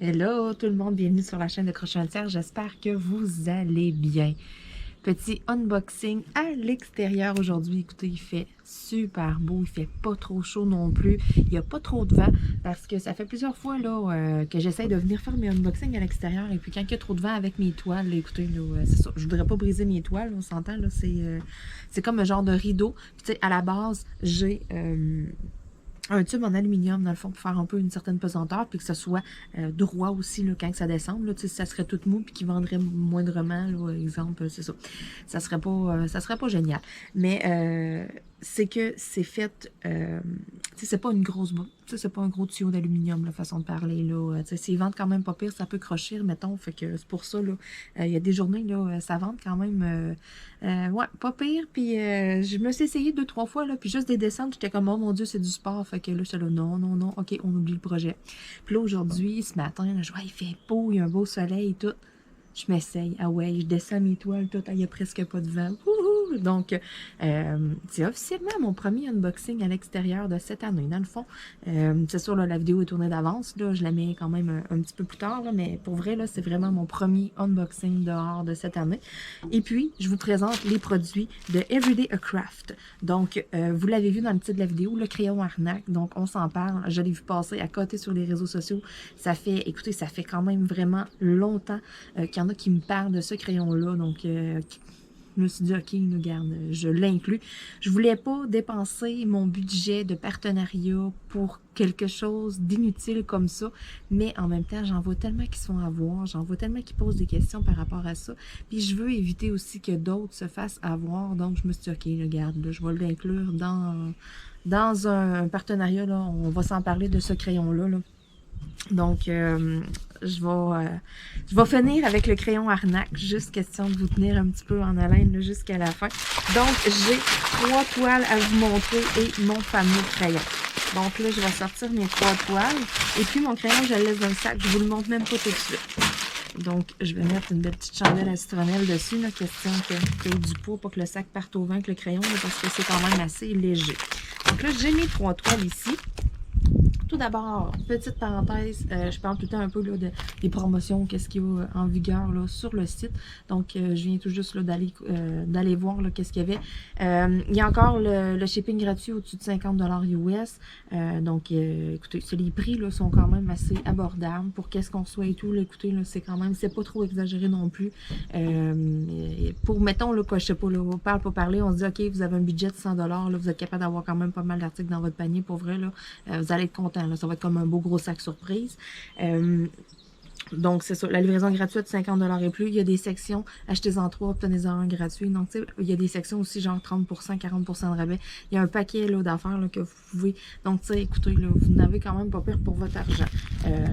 Hello tout le monde, bienvenue sur la chaîne de Crochet Entière, j'espère que vous allez bien. Petit unboxing à l'extérieur aujourd'hui, écoutez, il fait super beau, il fait pas trop chaud non plus, il n'y a pas trop de vent parce que ça fait plusieurs fois là, que j'essaie de venir faire mes unboxings à l'extérieur et puis quand il y a trop de vent avec mes toiles, là, écoutez, c'est ça, je voudrais pas briser mes toiles, on s'entend, là, c'est comme un genre de rideau, puis tu sais, à la base, j'ai... un tube en aluminium, dans le fond, pour faire un peu une certaine pesanteur, puis que ce soit droit aussi, là, quand ça descend, là, tu sais, ça serait tout mou, puis qui vendrait moindrement, là, exemple, c'est ça. Ça serait pas génial. Mais c'est que c'est fait, tu sais, c'est pas une grosse boîte, tu sais, c'est pas un gros tuyau d'aluminium, la façon de parler, là, tu sais, s'ils vendent quand même pas pire, ça peut crochir, mettons, fait que c'est pour ça, là, il y a des journées, là, ça vend quand même, ouais, pas pire, puis je me suis essayé 2-3 fois, là, puis juste des descentes, j'étais comme, oh mon Dieu, c'est du sport, fait que là, j'étais là, non, non, non, ok, on oublie le projet. Puis là, aujourd'hui, ce matin, là, je vois, il fait beau, il y a un beau soleil et tout. Je m'essaye. Ah ouais, je descends mes toiles, tout. Il n'y a presque pas de vent. Wouhou! Donc, c'est officiellement mon premier unboxing à l'extérieur de cette année. Dans le fond, c'est sûr, là, la vidéo est tournée d'avance. Là, je la mets quand même un petit peu plus tard. Là, mais pour vrai, là, c'est vraiment mon premier unboxing dehors de cette année. Et puis, je vous présente les produits de Everyday A Craft. Donc, vous l'avez vu dans le titre de la vidéo, le crayon arnaque. Donc, on s'en parle. Je l'ai vu passer à côté sur les réseaux sociaux. Ça fait, écoutez, ça fait quand même vraiment longtemps qu'il y en a qui me parlent de ce crayon-là. Donc, je me suis dit, OK, regarde, je l'inclus. Je voulais pas dépenser mon budget de partenariat pour quelque chose d'inutile comme ça, mais en même temps, j'en vois tellement qui se font avoir, j'en vois tellement qui posent des questions par rapport à ça, puis je veux éviter aussi que d'autres se fassent avoir, donc je me suis dit, OK, regarde, là, je vais l'inclure dans un partenariat, là, on va s'en parler de ce crayon-là, là. Donc, je vais finir avec le crayon arnaque. Juste question de vous tenir un petit peu en haleine jusqu'à la fin. Donc, j'ai 3 toiles à vous montrer et mon fameux crayon. Donc là, je vais sortir mes 3 toiles. Et puis, mon crayon, je le laisse dans le sac. Je vous le montre même pas tout de suite. Donc, je vais mettre une belle petite chandelle à citronnelle dessus. Là, question qu'il y ait du poids, pas que le sac parte au vent avec le crayon, là, parce que c'est quand même assez léger. Donc là, j'ai mes 3 toiles ici. Tout d'abord, petite parenthèse, je parle tout le temps un peu là, des promotions, qu'est-ce qu'il y a en vigueur là, sur le site. Donc, je viens tout juste d'aller voir qu'est-ce qu'il y avait. Il y a encore le shipping gratuit au-dessus de 50$ US. Donc, écoutez, les prix là, sont quand même assez abordables pour qu'est-ce qu'on soit et tout. Là, écoutez, là, c'est quand même, c'est pas trop exagéré non plus. Pour, mettons, là, que je sais pas, là, on parle pas parler, on se dit, OK, vous avez un budget de 100$, là, vous êtes capable d'avoir quand même pas mal d'articles dans votre panier, pour vrai, là, vous allez être content. Là, ça va être comme un beau gros sac surprise. Donc, c'est ça. La livraison gratuite, 50$ et plus. Il y a des sections, achetez-en 3, obtenez-en un gratuit. Donc, tu sais, il y a des sections aussi, genre 30%, 40% de rabais. Il y a un paquet d'affaires que vous pouvez. Donc, tu sais, écoutez, là, vous n'avez quand même pas pire pour votre argent.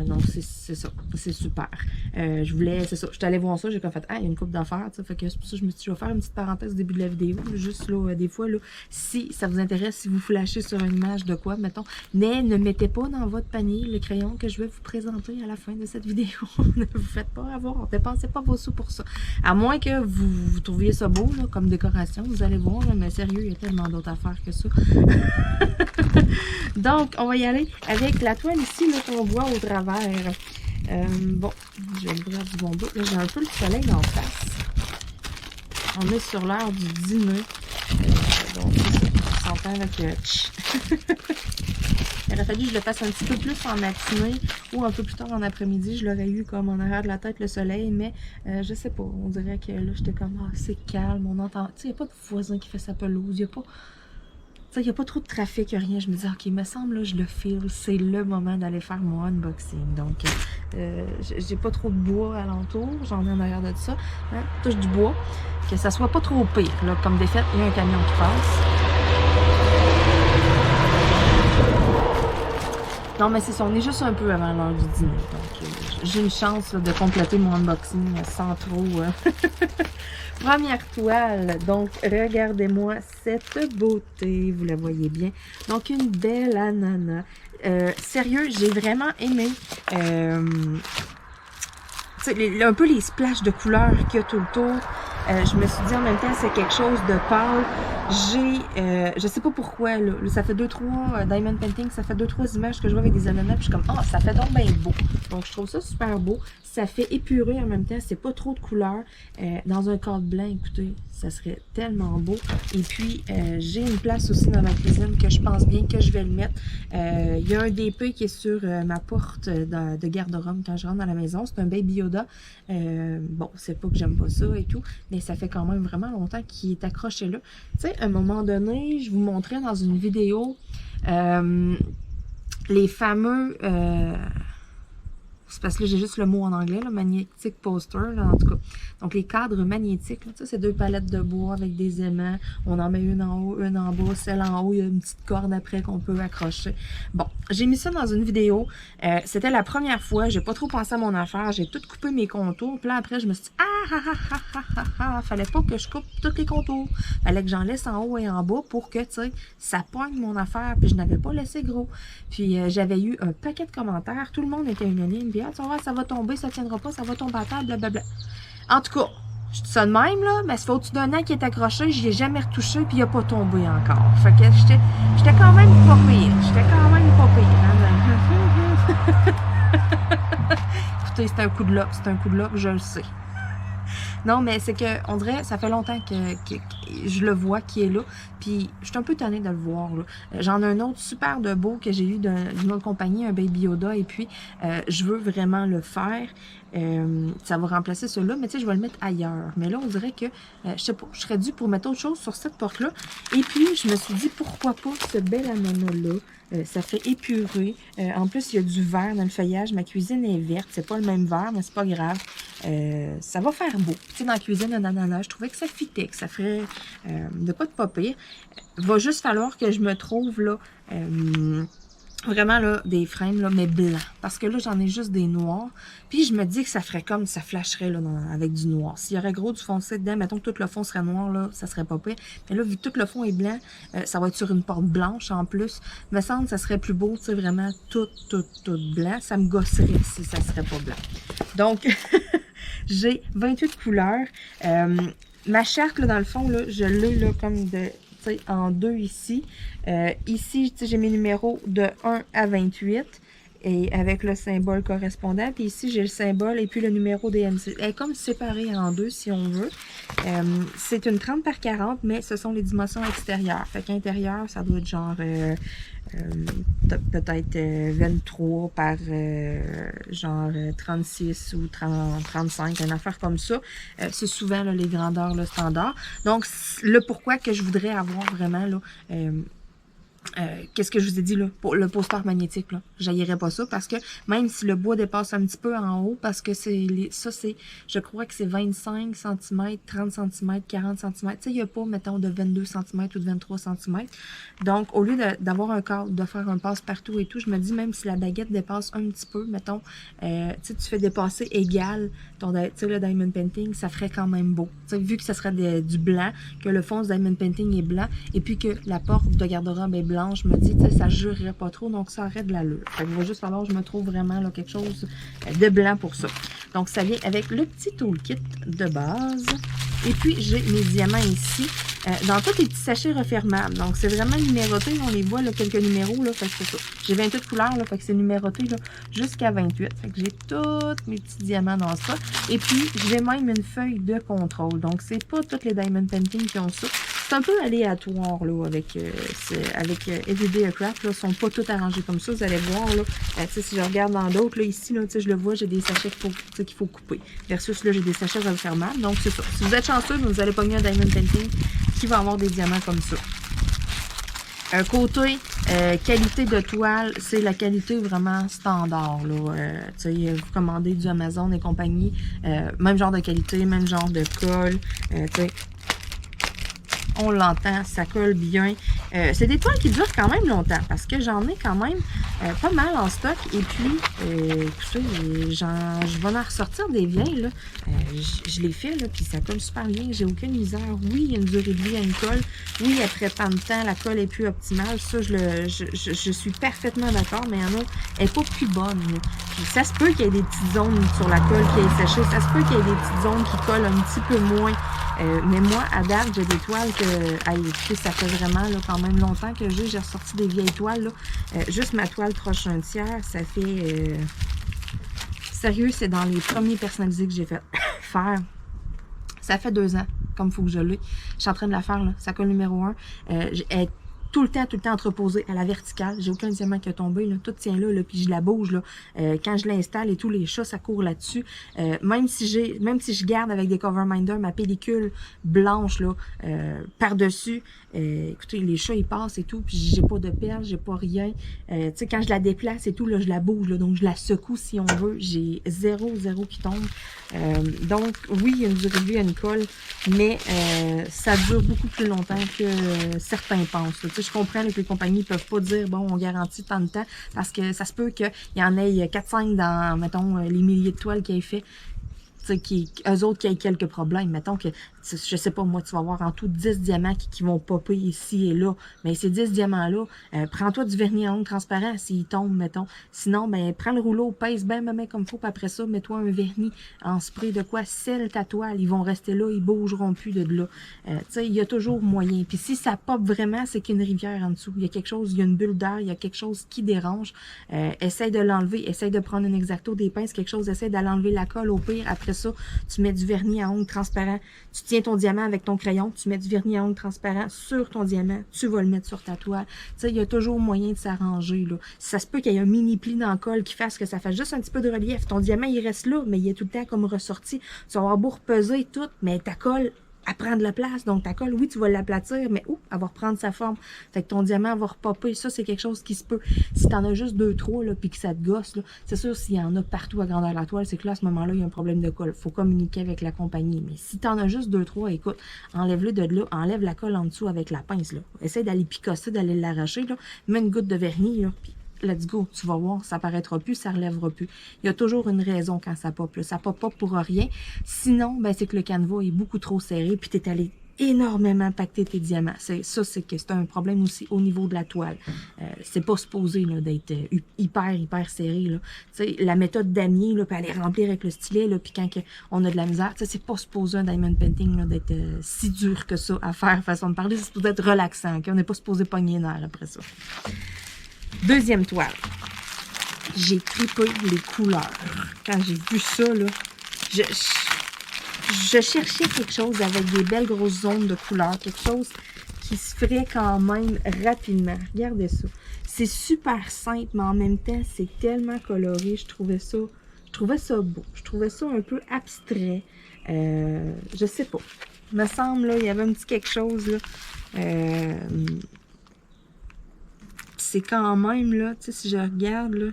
Donc, c'est ça. C'est super. Je voulais, c'est ça. Je suis allée voir ça, j'ai comme fait, ah, il y a une coupe d'affaires, tu sais. Fait que c'est pour ça que je me suis dit, je vais faire une petite parenthèse au début de la vidéo. Juste, là, des fois, là, si ça vous intéresse, si vous flashez sur une image de quoi, mettons, mais ne mettez pas dans votre panier le crayon que je vais vous présenter à la fin de cette vidéo. Ne vous faites pas avoir, dépensez pas vos sous pour ça. À moins que vous trouviez ça beau là, comme décoration, vous allez voir, là, mais sérieux, il y a tellement d'autres affaires que ça. Donc, on va y aller avec la toile ici qu'on voit au travers. Bon, je vais l'ouvrir du bon bout. Là, j'ai un peu le soleil en face. On est sur l'heure du dîner. Donc, on s'entend avec... Il aurait fallu que je le fasse un petit peu plus en matinée ou un peu plus tard en après-midi. Je l'aurais eu comme en arrière de la tête le soleil, mais je sais pas. On dirait que là, j'étais comme, ah, c'est calme, on entend. Tu sais, il n'y a pas de voisin qui fait sa pelouse, il n'y a pas. Il n'y a pas trop de trafic, rien. Je me dis, OK, il me semble, là, je le file. C'est le moment d'aller faire mon unboxing. Donc, j'ai pas trop de bois alentour. J'en ai en arrière de ça. Hein? Touche du bois. Que ça soit pas trop pire. Là, comme des faits, il y a un camion qui passe. Non, mais c'est ça, on est juste un peu avant l'heure du dîner. Donc, j'ai une chance là, de compléter mon unboxing sans trop... Première toile. Donc, regardez-moi cette beauté. Vous la voyez bien. Donc, une belle ananas. Sérieux, j'ai vraiment aimé... un peu les splashes de couleurs qu'il y a tout le tour. Je me suis dit en même temps, c'est quelque chose de pâle. je sais pas pourquoi, là, ça fait 2-3 diamond painting, ça fait 2-3 images que je vois avec des ananas, puis je suis comme, ah, ça fait donc bien beau. Donc, je trouve ça super beau. Ça fait épuré en même temps, c'est pas trop de couleurs. Dans un cadre blanc, écoutez, ça serait tellement beau. Et puis, j'ai une place aussi dans ma cuisine que je pense bien que je vais le mettre. Il y a un DP qui est sur ma porte de garde-robe quand je rentre dans la maison. C'est un Baby Yoda. Bon, c'est pas que j'aime pas ça et tout, mais ça fait quand même vraiment longtemps qu'il est accroché là. Tu sais, à un moment donné, je vous montrais dans une vidéo les fameux... c'est parce que là, j'ai juste le mot en anglais, là, magnetic poster, là, en tout cas. Donc, les cadres magnétiques, là, c'est 2 palettes de bois avec des aimants. On en met une en haut, une en bas. Celle en haut, il y a une petite corde après qu'on peut accrocher. Bon, j'ai mis ça dans une vidéo. C'était la première fois. J'ai pas trop pensé à mon affaire. J'ai tout coupé mes contours. Puis là, après, je me suis dit, fallait pas que je coupe tous les contours. Fallait que j'en laisse en haut et en bas pour que, tu sais, ça poigne mon affaire. Puis je n'avais pas laissé gros. Puis j'avais eu un paquet de commentaires. Tout le monde était unanime. Puis, tu vas voir, ça va tomber, ça tiendra pas, ça va tomber à terre, blablabla. En tout cas, je dis ça de même, là, mais ça fait au-dessus d'un an qu'il est accroché, je l'ai jamais retouché, puis il n'a pas tombé encore. Fait que j'étais quand même pas pire. J'étais quand même pas pire. Hein? Écoutez, c'est un coup de luck, je le sais. Non, mais c'est que, on dirait, ça fait longtemps que je le vois qui est là, puis je suis un peu tannée de le voir, là. J'en ai un autre super de beau que j'ai eu d'une autre compagnie, un Baby Yoda, et puis je veux vraiment le faire. Ça va remplacer celui-là, mais tu sais, je vais le mettre ailleurs. Mais là, on dirait que, je sais pas, je serais due pour mettre autre chose sur cette porte-là. Et puis, je me suis dit, pourquoi pas ce bel ananas-là. Ça fait épurer. En plus, il y a du vert dans le feuillage. Ma cuisine est verte. C'est pas le même vert, mais c'est pas grave. Ça va faire beau. Tu sais, dans la cuisine, un ananas, je trouvais que ça fitait, que ça ferait de quoi de pas pire. Va juste falloir que je me trouve, là, vraiment, là, des frames, là, mais blancs. Parce que là, j'en ai juste des noirs. Puis, je me dis que ça ferait comme, ça flasherait, là, avec du noir. S'il y aurait gros du foncé dedans, mettons que tout le fond serait noir, là, ça serait pas pire. Mais là, vu que tout le fond est blanc, ça va être sur une porte blanche, en plus. Me semble que ça serait plus beau, tu sais, vraiment, tout blanc. Ça me gosserait si ça serait pas blanc. Donc, j'ai 28 couleurs. Ma charte, là, dans le fond, là, je l'ai, là, comme de... en 2 ici. Ici, j'ai mes numéros de 1 à 28 et avec le symbole correspondant. Puis ici, j'ai le symbole et puis le numéro DMC. Elle est comme séparée en 2 si on veut. C'est une 30 par 40, mais ce sont les dimensions extérieures. Fait qu'intérieur, ça doit être genre peut-être 23 par genre 36 ou 35, une affaire comme ça. C'est souvent là, les grandeurs là, standard. Donc, le pourquoi que je voudrais avoir vraiment là, qu'est-ce que je vous ai dit là, pour le poster magnétique là, j'haïrais pas ça parce que même si le bois dépasse un petit peu en haut, parce que ça c'est, je crois que c'est 25 cm, 30 cm, 40 cm, tu sais, il n'y a pas, mettons, de 22 cm ou de 23 cm. Donc, au lieu d'avoir un cadre, de faire un passe-partout et tout, je me dis, même si la baguette dépasse un petit peu, mettons, tu sais, tu fais dépasser égal ton, tu sais, le diamond painting, ça ferait quand même beau. Tu sais, vu que ça serait du blanc, que le fond du diamond painting est blanc, et puis que la porte de garde-robe est blanche, je me dis, tu sais, ça jurerait pas trop, donc ça aurait de l'allure. Fait qu'il va juste falloir que je me trouve vraiment là, quelque chose de blanc pour ça. Donc, ça vient avec le petit toolkit de base. Et puis, j'ai mes diamants ici, dans tous les petits sachets refermables. Donc, c'est vraiment numéroté. On les voit, là, quelques numéros, là, fait que c'est ça. J'ai 28 couleurs, là, fait que c'est numéroté, là, jusqu'à 28. Fait que j'ai tous mes petits diamants dans ça. Et puis, j'ai même une feuille de contrôle. Donc, c'est pas toutes les Diamond Painting qui ont ça. C'est un peu aléatoire, là, avec Everyday Craft, là, ils sont pas tous arrangés comme ça, vous allez voir, là, si je regarde dans d'autres, là, ici, là, je le vois, j'ai des sachets qu'il faut couper, versus, là, j'ai des sachets refermables, donc c'est ça. Si vous êtes chanceux, vous allez pogner un Diamond Painting qui va avoir des diamants comme ça. Côté qualité de toile, c'est la qualité vraiment standard, là, vous commandez du Amazon et compagnie, même genre de qualité, même genre de colle, on l'entend, ça colle bien. C'est des toiles qui durent quand même longtemps parce que j'en ai quand même pas mal en stock. Et puis, écoutez, je vais en ressortir des vieilles. Là. Je les fais, là, puis ça colle super bien. J'ai aucune misère. Oui, il y a une durée de vie à une colle. Oui, après tant de temps, la colle est plus optimale. Ça, je suis parfaitement d'accord, mais il y en a, elle n'est pas plus bonne. Là. Puis ça se peut qu'il y ait des petites zones sur la colle qui est séchée. Ça se peut qu'il y ait des petites zones qui collent un petit peu moins. Mais moi, à date, j'ai des toiles que, écoutez, ça fait vraiment là, quand même longtemps que j'ai ressorti des vieilles toiles. Là. Juste ma toile proche un tiers, ça fait... sérieux, c'est dans les premiers personnalisés que j'ai fait faire. Ça fait 2 ans, comme il faut que je l'ai. Je suis en train de la faire, là. Ça colle numéro 1. Elle est tout le temps entreposée à la verticale. J'ai aucun diamant qui a tombé, là. Tout tient là, puis je la bouge, là. Quand je l'installe et tous les chats, ça court là-dessus. Même si je garde avec des Coverminder ma pellicule blanche, là, par-dessus, écoutez, les chats, ils passent et tout, puis j'ai pas de perles, j'ai pas rien. Tu sais, quand je la déplace et tout, là, je la bouge, là, donc je la secoue si on veut. J'ai zéro qui tombe. Donc, oui, il y a une durée de vie à une colle, mais ça dure beaucoup plus longtemps que certains pensent. Tu sais, je comprends que les compagnies ne peuvent pas dire, bon, on garantit tant de temps, parce que ça se peut qu'il y en ait 4-5 dans, mettons, les milliers de toiles qu'il ait fait. Eux autres qui aient quelques problèmes. Mettons que, je sais pas, moi, tu vas avoir en tout 10 diamants qui vont popper ici et là. Mais ces 10 diamants-là, prends-toi du vernis à ongles transparent s'ils tombent, mettons. Sinon, ben, prends le rouleau, pèse bien, comme il faut, puis après ça, mets-toi un vernis en spray de quoi, scelle ta toile. Ils vont rester là, ils bougeront plus de là. Tu sais, il y a toujours moyen. Puis si ça pop vraiment, c'est qu'il y a une rivière en dessous. Il y a quelque chose, il y a une bulle d'air, il y a quelque chose qui dérange. Essaye de l'enlever, essaye de prendre un exacto, des pinces, quelque chose, essaye d'aller enlever la colle. Au pire, après ça, tu mets du vernis à ongles transparent, tu tiens ton diamant avec ton crayon, tu mets du vernis à ongles transparent sur ton diamant, tu vas le mettre sur ta toile. Tu sais, il y a toujours moyen de s'arranger, là. Ça se peut qu'il y ait un mini pli dans le col qui fasse que ça fasse juste un petit peu de relief. Ton diamant, il reste là, mais il est tout le temps comme ressorti. Tu vas avoir beau repeser tout, mais ta colle, elle prend de la place. Donc, ta colle, oui, tu vas l'aplatir, mais elle va reprendre sa forme. Fait que ton diamant va repopper. Ça, c'est quelque chose qui se peut. Si t'en as juste 2-3, là, puis que ça te gosse, là, c'est sûr, s'il y en a partout à grandeur de la toile, c'est que là, à ce moment-là, il y a un problème de colle. Faut communiquer avec la compagnie. Mais si t'en as juste 2-3, écoute, enlève-le de là, enlève la colle en dessous avec la pince, là. Essaye d'aller picosser, d'aller l'arracher, là. Mets une goutte de vernis, là, puis let's go, tu vas voir, ça paraîtra plus, ça relèvera plus. Il y a toujours une raison quand ça pop, là. Ça pop pas pour rien. Sinon, ben, c'est que le canevas est beaucoup trop serré, puis t'es allé énormément impacter tes diamants. C'est un problème aussi au niveau de la toile. C'est pas supposé d'être hyper serré. Là. La méthode damier, puis aller remplir avec le stylet, là, puis quand on a de la misère, c'est pas supposé un diamond painting d'être si dur que ça à faire, façon de parler. C'est supposé être relaxant. Okay? On n'est pas supposé pogner les nerfs après ça. Deuxième toile. J'ai tripé les couleurs. Quand j'ai vu ça, là, je cherchais quelque chose avec des belles grosses zones de couleurs. Quelque chose qui se ferait quand même rapidement. Regardez ça. C'est super simple, mais en même temps, c'est tellement coloré. Je trouvais ça beau. Je trouvais ça un peu abstrait. Je sais pas. Il me semble, là, il y avait un petit quelque chose, là. C'est quand même, là, tu sais, si je regarde, là,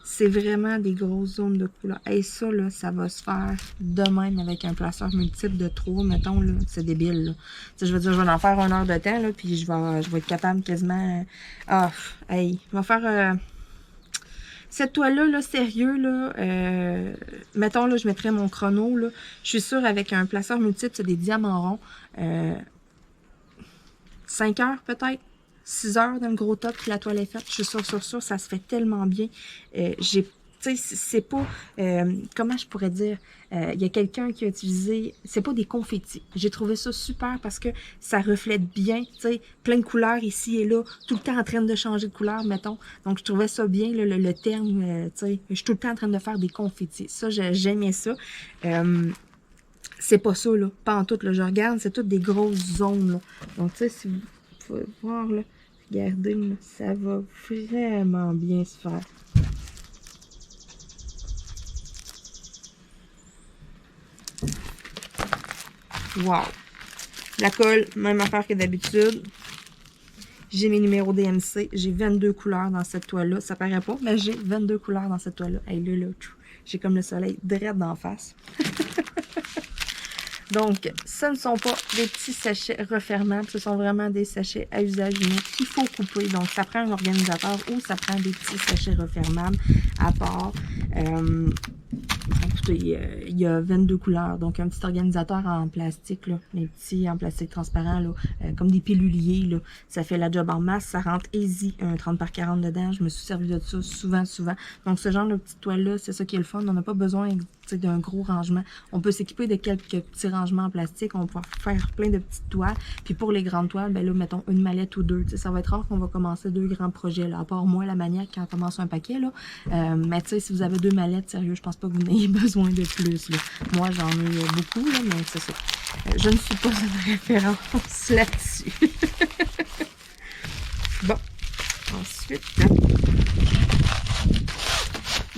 c'est vraiment des grosses zones de couleurs. Et ça, là, ça va se faire de même avec un placeur multiple de 3, mettons, là. C'est débile, là. Tu sais, je veux dire, je vais en faire 1 heure de temps, là, puis je vais être capable quasiment... hey, je vais faire... Cette toile-là, là, sérieux, là, mettons, là, je mettrais mon chrono, là. Je suis sûre, avec un placeur multiple, c'est des diamants ronds. 5 heures, peut-être. 6 heures dans le gros top, puis la toile est faite. Je suis sûre, ça se fait tellement bien. Tu sais, c'est pas... comment je pourrais dire? Il y a quelqu'un qui a utilisé... C'est pas des confettis. J'ai trouvé ça super parce que ça reflète bien, tu sais, plein de couleurs ici et là, tout le temps en train de changer de couleur, mettons. Donc, je trouvais ça bien, le terme, tu sais, je suis tout le temps en train de faire des confettis. Ça, j'aimais ça. C'est pas ça, là. Pas en tout, là. Je regarde, c'est toutes des grosses zones, là. Donc, tu sais, si vous pouvez voir, là, regardez, là, ça va vraiment bien se faire. Wow! La colle, même affaire que d'habitude. J'ai mes numéros DMC. J'ai 22 couleurs dans cette toile-là. Ça paraît pas, mais j'ai 22 couleurs dans cette toile-là. Hey, là, j'ai comme le soleil direct d'en face. Donc, ce ne sont pas des petits sachets refermables, ce sont vraiment des sachets à usage unique qu'il faut couper. Donc, ça prend un organisateur ou ça prend des petits sachets refermables à part. Écoutez, il y a 22 couleurs, donc un petit organisateur en plastique, là, les petits en plastique transparent, là, comme des piluliers, là, ça fait la job en masse, ça rentre easy, un 30 par 40 dedans, je me suis servi de ça souvent. Donc ce genre de petite toile-là, c'est ça qui est le fun, on n'a pas besoin d'un gros rangement. On peut s'équiper de quelques petits rangements en plastique. On va pouvoir faire plein de petites toiles. Puis pour les grandes toiles, ben là, mettons une mallette ou deux. Ça va être rare qu'on va commencer 2 grands projets. Là. À part moi, la maniaque, quand on commence un paquet. Là. Mais tu sais, si vous avez 2 mallettes, sérieux, je pense pas que vous n'ayez besoin de plus. Là. Moi, j'en ai beaucoup, là, mais c'est ça. Je ne suis pas une référence là-dessus. Bon. Ensuite,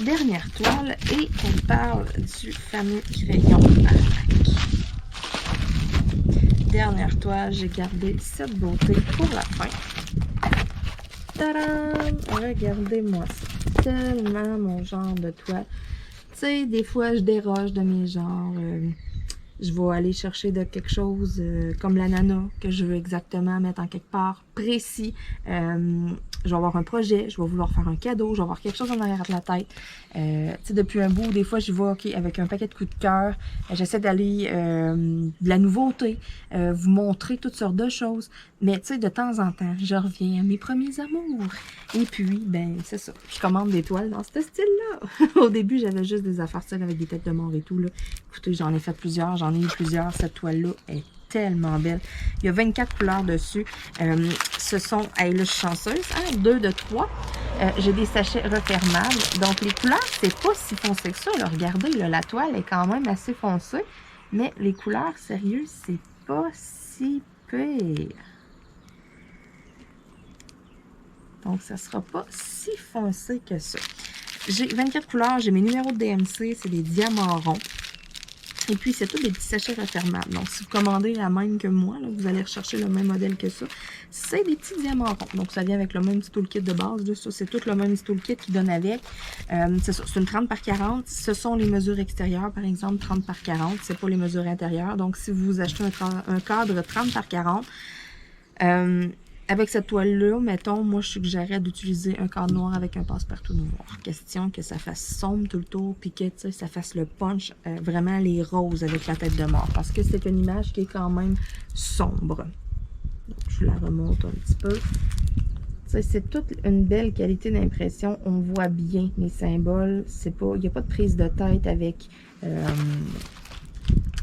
dernière toile, et on parle du fameux crayon arnaque. Dernière toile, j'ai gardé cette beauté pour la fin. Tadam! Regardez-moi ça. Tellement mon genre de toile. Tu sais, des fois, je déroge de mes genres. Je vais aller chercher de quelque chose comme l'ananas que je veux exactement mettre en quelque part précis. Je vais avoir un projet, je vais vouloir faire un cadeau, je vais avoir quelque chose en arrière de la tête. Tu sais, depuis un bout, des fois, je vais avec un paquet de coups de cœur. J'essaie d'aller de la nouveauté, vous montrer toutes sortes de choses. Mais tu sais, de temps en temps, je reviens à mes premiers amours. Et puis, ben, c'est ça. Je commande des toiles dans ce style-là. Au début, j'avais juste des affaires seules avec des têtes de mort et tout, là. Écoutez, j'en ai fait plusieurs, j'en ai eu plusieurs. Cette toile-là est tellement belle. Il y a 24 couleurs dessus. Ce sont, hey, là, je suis chanceuse, hein, 2 de 3. J'ai des sachets refermables. Donc, les couleurs, c'est pas si foncé que ça. Là. Regardez, là, la toile est quand même assez foncée. Mais les couleurs, sérieux, c'est pas si pire. Donc, ça sera pas si foncé que ça. J'ai 24 couleurs, j'ai mes numéros de DMC, c'est des diamants ronds. Et puis, c'est tous des petits sachets refermables. Donc, si vous commandez la même que moi, là, vous allez rechercher le même modèle que ça. C'est des petits diamants ronds. Donc, ça vient avec le même petit toolkit de base. Là. Ça, c'est tout le même petit toolkit qui donne avec. C'est une 30 par 40. Ce sont les mesures extérieures, par exemple, 30 par 40. C'est pas les mesures intérieures. Donc, si vous achetez un cadre 30 par 40, avec cette toile-là, mettons, moi, je suggérerais d'utiliser un cadre noir avec un passe-partout noir. Question que ça fasse sombre tout le tour, puis que, tu sais, ça fasse le punch, vraiment les roses avec la tête de mort. Parce que c'est une image qui est quand même sombre. Donc, je la remonte un petit peu. Tu sais, c'est toute une belle qualité d'impression. On voit bien les symboles. C'est pas, il n'y a pas de prise de tête avec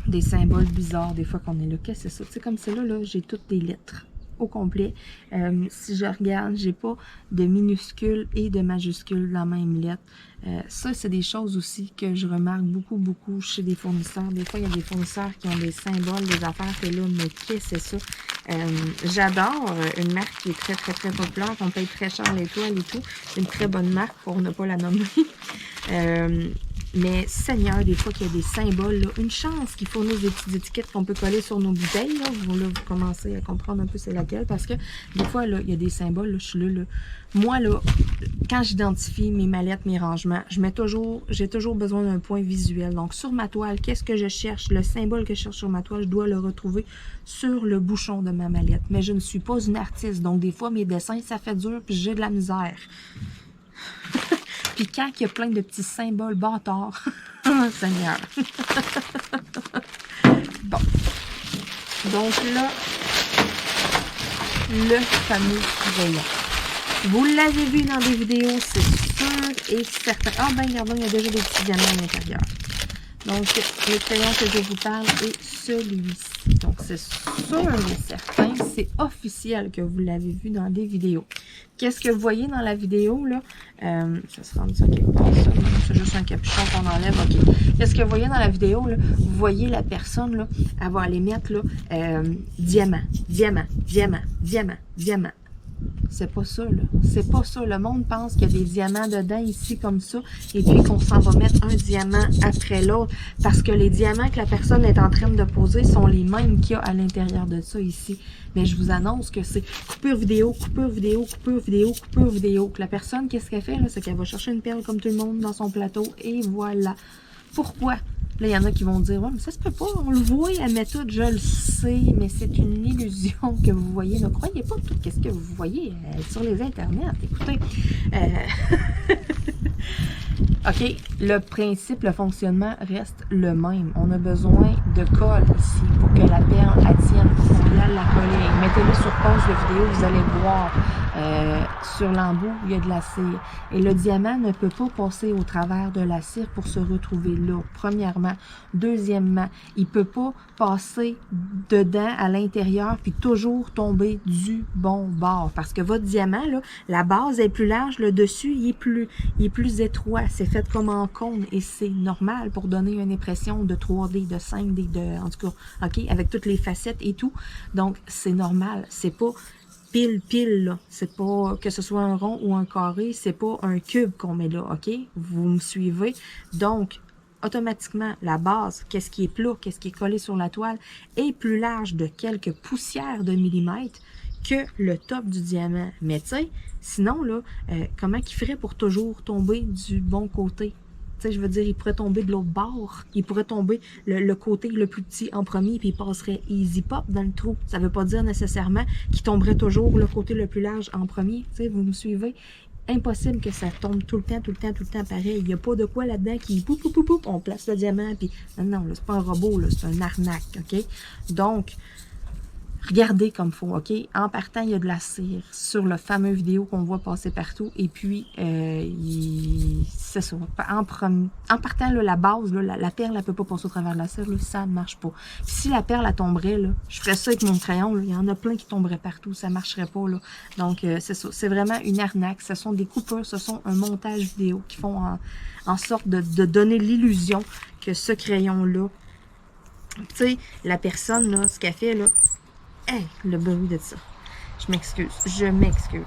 des symboles bizarres, des fois qu'on est là. Qu'est-ce que c'est ça? Tu sais, comme c'est là, j'ai toutes des lettres au complet. Si je regarde, j'ai pas de minuscules et de majuscules dans la même lettre. Ça, c'est des choses aussi que je remarque beaucoup chez des fournisseurs. Des fois, il y a des fournisseurs qui ont des symboles, des affaires que là, mais qu'est-ce que c'est ça? J'adore une marque qui est très populaire, qu'on paye très cher les toiles et tout. Une très bonne marque pour ne pas la nommer. Mais Seigneur, des fois qu'il y a des symboles, là, une chance qu'ils fournissent des petites étiquettes qu'on peut coller sur nos bouteilles. Là, vous commencez à comprendre un peu c'est laquelle. Parce que des fois, là, il y a des symboles, là, je suis là. Moi, là, quand j'identifie mes mallettes, mes rangements, j'ai toujours besoin d'un point visuel. Donc, sur ma toile, qu'est-ce que je cherche? Le symbole que je cherche sur ma toile, je dois le retrouver sur le bouchon de ma mallette. Mais je ne suis pas une artiste. Donc, des fois, mes dessins, ça fait dur, puis j'ai de la misère. Puis quand il y a plein de petits symboles bâtards, Seigneur. Bon. Donc là, le fameux crayon. Vous l'avez vu dans des vidéos, c'est sûr et certain. Ah ben, regardez, il y a déjà des petits diamants à l'intérieur. Donc, le crayon que je vous parle est celui-ci. Donc, c'est sûr et certain, c'est officiel que vous l'avez vu dans des vidéos. Qu'est-ce que vous voyez dans la vidéo, là? Ça se rend ça quelque part, ça. C'est juste un capuchon qu'on enlève, OK. Qu'est-ce que vous voyez dans la vidéo, là? Vous voyez la personne, là, elle va aller mettre, là, diamant, diamant, diamant, diamant, diamant. C'est pas ça, là. C'est pas ça. Le monde pense qu'il y a des diamants dedans, ici, comme ça, et puis qu'on s'en va mettre un diamant après l'autre, parce que les diamants que la personne est en train de poser sont les mêmes qu'il y a à l'intérieur de ça, ici. Mais je vous annonce que c'est coupure vidéo, coupure vidéo, coupure vidéo, coupure vidéo. Que la personne, qu'est-ce qu'elle fait, là? C'est qu'elle va chercher une perle comme tout le monde dans son plateau, et voilà. Pourquoi? Là, il y en a qui vont dire, ouais, mais ça se peut pas, on le voit à méthode, je le sais, mais c'est une illusion que vous voyez. Ne croyez pas tout ce que vous voyez sur les internets. Écoutez, OK, le principe, le fonctionnement reste le même. On a besoin de colle ici pour que la perle tienne, pour qu'on vienne la coller. Mettez-le sur pause de vidéo, vous allez voir. sur l'embout, il y a de la cire. Et le diamant ne peut pas passer au travers de la cire pour se retrouver là, premièrement. Deuxièmement, il ne peut pas passer dedans, à l'intérieur, puis toujours tomber du bon bord. Parce que votre diamant, là, la base est plus large, le dessus, il est plus étroit. C'est fait comme en cône et c'est normal pour donner une impression de 3D, de 5D, en tout cas, OK, avec toutes les facettes et tout. Donc, c'est normal. C'est pas pile, là. C'est pas que ce soit un rond ou un carré, c'est pas un cube qu'on met là, OK? Vous me suivez? Donc, automatiquement, la base, qu'est-ce qui est plat, qu'est-ce qui est collé sur la toile, est plus large de quelques poussières de millimètres que le top du diamant. Mais tu sais, sinon, là, comment il ferait pour toujours tomber du bon côté? Tu sais, je veux dire, il pourrait tomber de l'autre bord. Il pourrait tomber le côté le plus petit en premier, puis il passerait easy pop dans le trou. Ça veut pas dire nécessairement qu'il tomberait toujours le côté le plus large en premier. Tu sais, vous me suivez? Impossible que ça tombe tout le temps pareil. Il n'y a pas de quoi là-dedans qui poup, on place le diamant, puis non, là, c'est pas un robot, là, c'est un arnaque, OK? Donc, regardez comme il faut, OK? En partant, il y a de la cire sur le fameux vidéo qu'on voit passer partout. Et puis, c'est ça. En partant, là, la base, là, la perle, elle ne peut pas passer au travers de la cire. Là, ça ne marche pas. Puis si la perle, elle tomberait, là, je ferais ça avec mon crayon. Là, il y en a plein qui tomberaient partout. Ça ne marcherait pas. Là. Donc, c'est ça. C'est vraiment une arnaque. Ce sont des coupures. Ce sont un montage vidéo qui font en sorte de donner l'illusion que ce crayon-là, tu sais, la personne, là, ce qu'elle fait, là, hey, le bruit de ça. Je m'excuse.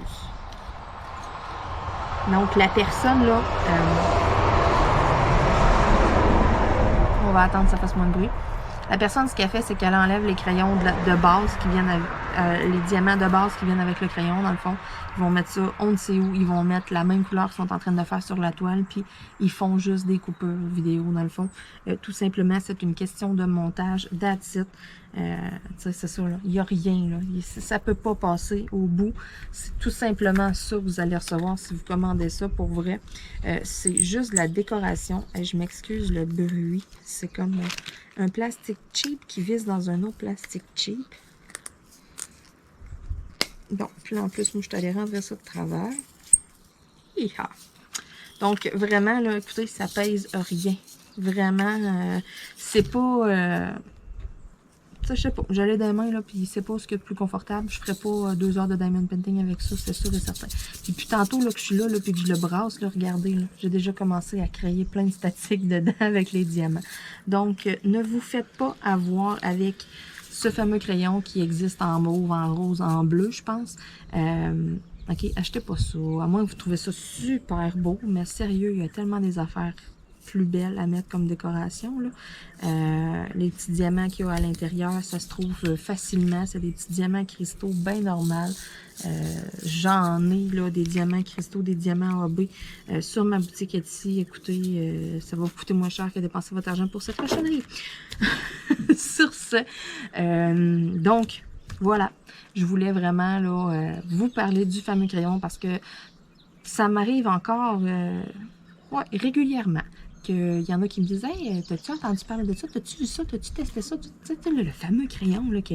Donc, la personne, là... on va attendre que ça fasse moins de bruit. La personne, ce qu'elle fait, c'est qu'elle enlève les crayons de base qui viennent avec... les diamants de base qui viennent avec le crayon, dans le fond. Ils vont mettre ça, on ne sait où. Ils vont mettre la même couleur qu'ils sont en train de faire sur la toile. Puis, ils font juste des coupures vidéo, dans le fond. Tout simplement, c'est une question de montage. That's it. C'est ça, là. Il n'y a rien, là. Ça ne peut pas passer au bout. C'est tout simplement ça que vous allez recevoir si vous commandez ça pour vrai. C'est juste de la décoration. Et je m'excuse le bruit. C'est comme un plastique cheap qui vise dans un autre plastique cheap. Bon, puis là, en plus, moi, je suis allée rentrer ça de travers. Hi-ha. Donc, vraiment, là, écoutez, ça pèse rien. Vraiment, c'est pas... ça, je sais pas. J'allais des mains, là, puis c'est pas ce qu'il y a de plus confortable. Je ferais pas 2 heures de diamond painting avec ça, c'est sûr et certain. Puis tantôt, là, que je suis là, puis que je le brasse, là, regardez, là, j'ai déjà commencé à créer plein de statiques dedans avec les diamants. Donc, ne vous faites pas avoir avec ce fameux crayon qui existe en mauve, en rose, en bleu, je pense. OK, achetez pas ça. À moins que vous trouvez ça super beau, mais sérieux, il y a tellement des affaires plus belles à mettre comme décoration, là. Les petits diamants qu'il y a à l'intérieur, ça se trouve facilement. C'est des petits diamants cristaux bien normaux. J'en ai là, des diamants cristaux, des diamants AB sur ma boutique Etsy. Écoutez, ça va vous coûter moins cher que dépenser votre argent pour cette cochonnerie. Sur ce, donc, voilà. Je voulais vraiment là, vous parler du fameux crayon parce que ça m'arrive encore ouais, régulièrement. Il y en a qui me disent « Hey, t'as-tu entendu parler de ça? T'as-tu vu ça? T'as-tu testé ça? » Tu sais, le fameux crayon, là, que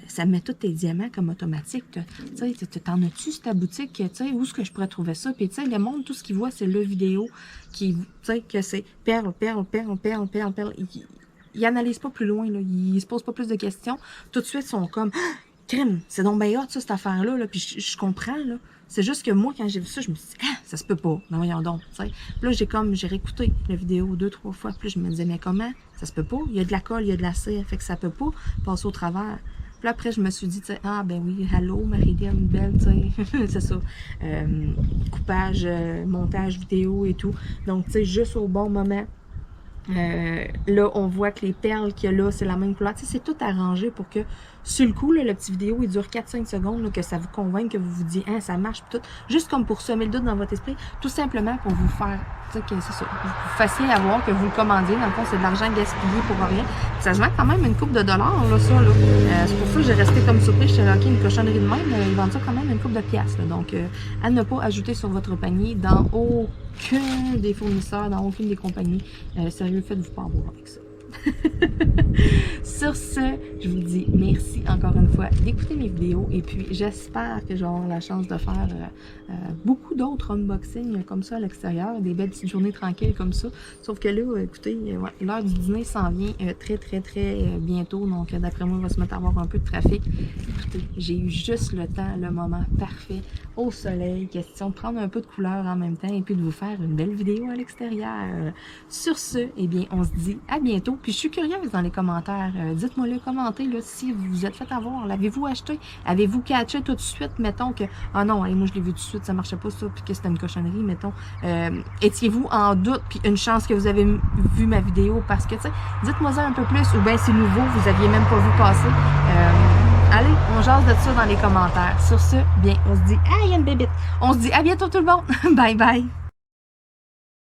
ça met tous tes diamants comme automatique. Tu sais, t'en as-tu sur ta boutique? Tu sais, où est-ce que je pourrais trouver ça? Puis, tu sais, le monde, tout ce qu'il voit, c'est le vidéo qui, tu sais, que c'est perle. Ils analysent pas plus loin, là. Ils se posent pas plus de questions. Tout de suite, ils sont comme « Crime, c'est donc bien hot, ça, cette affaire-là. » Là. Puis, je comprends, là. C'est juste que moi, quand j'ai vu ça, je me suis dit, ah, ça se peut pas. Non, voyons donc, tu sais. Puis là, j'ai réécouté la vidéo 2-3 fois. Puis là, je me disais, mais comment? Ça se peut pas. Il y a de la colle, il y a de la cire. Fait que ça peut pas passer au travers. Puis là, après, je me suis dit, tu sais, ah, ben oui, allô, Marie-Liane Belle, tu sais. C'est ça. Coupage, montage vidéo et tout. Donc, tu sais, juste au bon moment. Là, on voit que les perles qu'il y a là, c'est la même couleur. Tu sais, c'est tout arrangé pour que, sur le coup, là, le petit vidéo, il dure 4-5 secondes, là, que ça vous convainc, que vous vous dites, ah, ça marche, tout. Juste comme pour semer le doute dans votre esprit, tout simplement pour vous faire, tu sais, que c'est ça, vous fassiez avoir, que vous le commandiez. Dans le fond, c'est de l'argent gaspillé pour rien. Ça se vend quand même une coupe de dollars, là, ça, là. C'est pour ça que j'ai resté comme surpris. J'étais là, OK, une cochonnerie de même, ils vendent ça quand même une coupe de piastres, là. Donc, à ne pas ajouter sur votre panier dans aucun des fournisseurs, dans aucune des compagnies. Sérieux, faites-vous pas avoir avec ça. Sur ce, je vous dis merci encore une fois d'écouter mes vidéos et puis j'espère que j'aurai la chance de faire beaucoup d'autres unboxings comme ça à l'extérieur, des belles petites journées tranquilles comme ça. Sauf que là, écoutez, ouais, l'heure du dîner s'en vient très bientôt, donc d'après moi, on va se mettre à avoir un peu de trafic. Écoutez, j'ai eu juste le temps, le moment parfait, au soleil, question de prendre un peu de couleur en même temps et puis de vous faire une belle vidéo à l'extérieur. Sur ce, eh bien, on se dit à bientôt. Puis je suis curieuse dans les commentaires. Dites-moi le commentez là, si vous vous êtes fait avoir. L'avez-vous acheté? Avez-vous catché tout de suite? Mettons que, ah non, allez, moi je l'ai vu tout de suite, ça marchait pas ça, puis que c'était une cochonnerie, mettons. Étiez-vous en doute, puis une chance que vous avez vu ma vidéo parce que, tu sais, dites-moi ça un peu plus, ou bien c'est nouveau, vous aviez même pas vu passer. Allez, on jase de ça dans les commentaires. Sur ce, bien, on se dit, ah, il y a une bébite. On se dit à bientôt tout le monde. Bye bye.